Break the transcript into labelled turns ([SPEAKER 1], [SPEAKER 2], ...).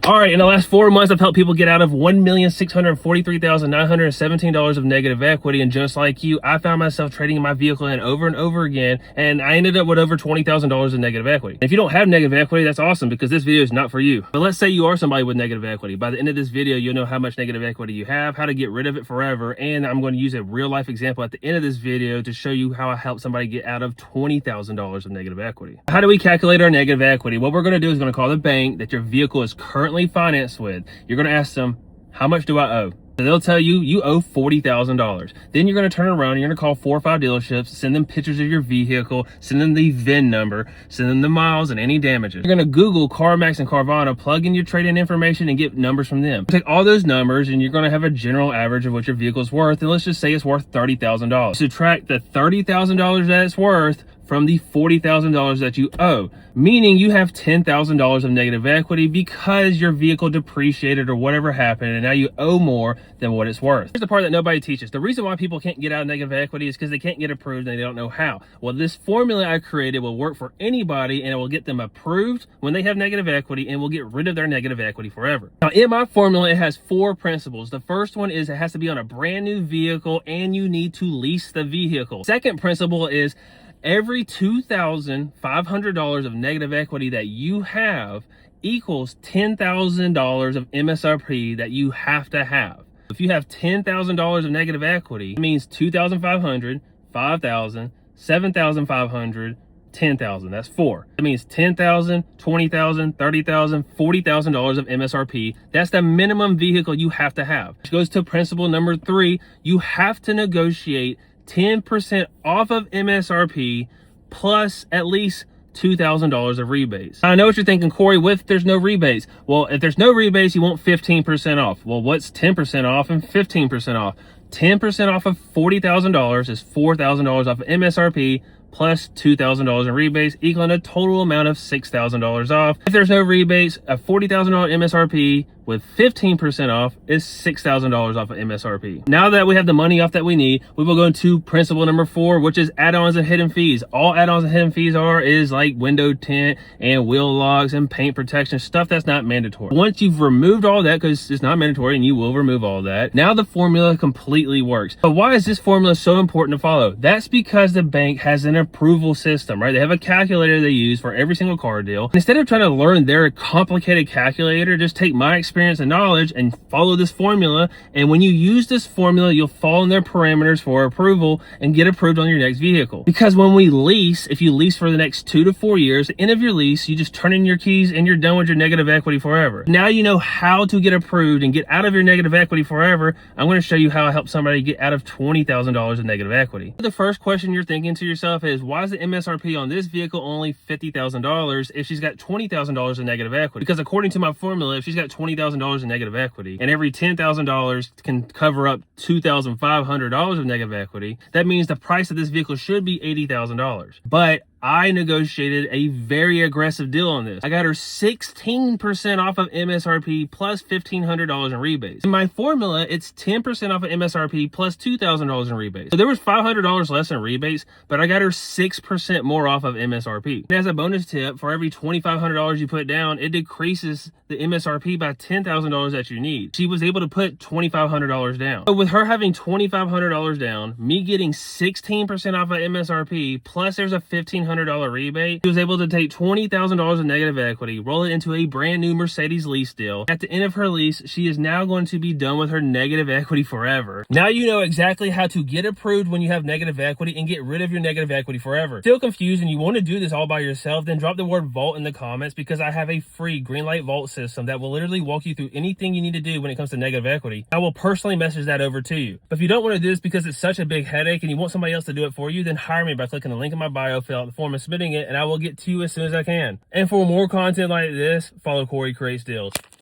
[SPEAKER 1] All right, in the last 4 months, I've helped people get out of $1,643,917 of negative equity. And just like you, I found myself trading my vehicle in over and over again, and I ended up with over $20,000 in negative equity. If you don't have negative equity, that's awesome, because this video is not for you. But let's say you are somebody with negative equity. By the end of this video, you'll know how much negative equity you have, how to get rid of it forever, and I'm going to use a real life example at the end of this video to show you how I helped somebody get out of $20,000 of negative equity. How do we calculate our negative equity? What we're going to do is going to call the bank that your vehicle is currently financed with. You're going to ask them, how much do I owe? So they'll tell you, you owe $40,000. Then you're going to turn around and you're going to call 4 or 5 dealerships, send them pictures of your vehicle, send them the VIN number, send them the miles and any damages. You're going to Google CarMax and Carvana, plug in your trade-in information and get numbers from them. Take all those numbers and you're going to have a general average of what your vehicle's worth. And let's just say it's worth $30,000. Subtract the $30,000 that it's worth from the $40,000 that you owe, meaning you have $10,000 of negative equity because your vehicle depreciated or whatever happened, and now you owe more than what it's worth. Here's the part that nobody teaches. The reason why people can't get out of negative equity is because they can't get approved and they don't know how. Well, this formula I created will work for anybody, and it will get them approved when they have negative equity and will get rid of their negative equity forever. Now, in my formula, it has 4 principles. The first one is it has to be on a brand new vehicle and you need to lease the vehicle. Second principle is every $2,500 of negative equity that you have equals $10,000 of MSRP that you have to have. If you have $10,000 of negative equity, it means $2,500, $5,000, $7,500, $10,000. That's 4. That means $10,000, $20,000, $30,000, $40,000 of MSRP. That's the minimum vehicle you have to have. Which goes to principle number 3. You have to negotiate 10% off of MSRP plus at least $2,000 of rebates. I know what you're thinking, Corey, what if there's no rebates? Well, if there's no rebates, you want 15% off. Well, what's 10% off and 15% off? 10% off of $40,000 is $4,000 off of MSRP plus $2,000 in rebates, equaling a total amount of $6,000 off. If there's no rebates, a $40,000 MSRP with 15% off is $6,000 off of MSRP. Now that we have the money off that we need, we will go into principle number 4, which is add-ons and hidden fees. All add-ons and hidden fees is like window tint and wheel locks and paint protection, stuff that's not mandatory. Once you've removed all that, because it's not mandatory and you will remove all that, now the formula completely works. But why is this formula so important to follow? That's because the bank has an approval system, right? They have a calculator they use for every single car deal. Instead of trying to learn their complicated calculator, just take my experience and knowledge and follow this formula, and when you use this formula, you'll fall in their parameters for approval and get approved on your next vehicle. Because when we lease, if you lease for the next 2 to 4 years, at the end of your lease, you just turn in your keys and you're done with your negative equity forever. Now you know how to get approved and get out of your negative equity forever. I'm going to show you how I help somebody get out of $20,000 of negative equity. The first question you're thinking to yourself is, why is the MSRP on this vehicle only $50,000 if she's got $20,000 in negative equity? Because according to my formula, if she's got $20,000 in negative equity and every $10,000 can cover up $2,500 of negative equity, that means the price of this vehicle should be $80,000. But I negotiated a very aggressive deal on this. I got her 16% off of MSRP plus $1,500 in rebates. In my formula, it's 10% off of MSRP plus $2,000 in rebates. So there was $500 less in rebates, but I got her 6% more off of MSRP. And as a bonus tip, for every $2,500 you put down, it decreases the MSRP by $10,000 that you need. She was able to put $2,500 down. So with her having $2,500 down, me getting 16% off of MSRP, plus there's a $1,500 rebate, he was able to take $20,000 of negative equity, roll it into a brand new Mercedes lease deal. At the end of her lease, she is now going to be done with her negative equity forever. Now you know exactly how to get approved when you have negative equity and get rid of your negative equity forever. Still confused and you want to do this all by yourself? Then drop the word vault in the comments, because I have a free green light vault system that will literally walk you through anything you need to do when it comes to negative equity. I will personally message that over to you. But if you don't want to do this because it's such a big headache and you want somebody else to do it for you, then hire me by clicking the link in my bio, fill out the form and submitting it, and I will get to you as soon as I can. And for more content like this, follow Corey Creates Deals.